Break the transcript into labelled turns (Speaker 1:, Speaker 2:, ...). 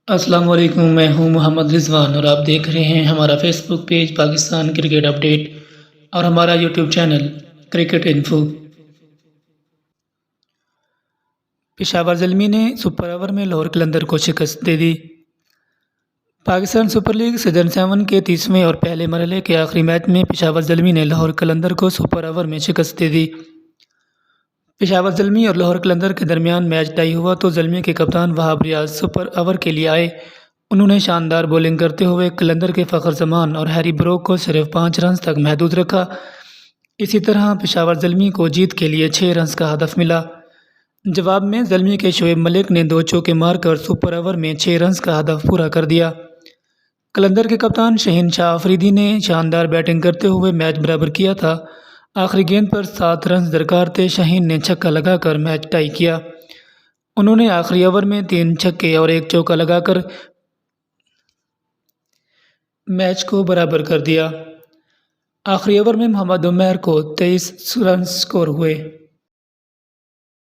Speaker 1: السلام علیکم، میں ہوں محمد رضوان اور آپ دیکھ رہے ہیں ہمارا فیس بک پیج پاکستان کرکٹ اپڈیٹ اور ہمارا YouTube channel cricket info. Peshawar Zalmi نے سپر اوور میں لاہور قلندر کو شکست دے دی۔ پاکستان سپر لیگ سیزن 7 کے 30ویں اور پہلے مرحلے کے آخری میچ میں پشاور زلمی نے لاہور قلندر کو سپر اوور میں شکست دے دی۔ پشاور زلمی اور لاہور قلندر کے درمیان میچ ٹائی ہوا تو زلمی کے کپتان وہاب ریاض سپر اوور کے لیے آئے۔ انہوں نے شاندار بولنگ کرتے ہوئے قلندر کے فخر زمان اور ہیری بروک کو صرف 5 رنز تک محدود رکھا۔ اسی طرح پشاور زلمی کو جیت کے لیے 6 رنز کا ہدف ملا۔ جواب میں زلمی کے شعیب ملک نے 2 چوکے مار کر سپر اوور میں 6 رنز کا ہدف پورا کر دیا۔ قلندر کے کپتان شہین شاہ آفریدی نے شاندار بیٹنگ کرتے ہوئے میچ برابر کیا تھا۔ آخری گیند پر 7 رنز درکار تھے، شہین نے چھکا لگا کر میچ ٹائی کیا۔ انہوں نے آخری اوور میں 3 چھکے اور 1 چوکا لگا کر میچ کو برابر کر دیا۔ آخری اوور میں محمد عمیر کو 23 رنز سکور ہوئے۔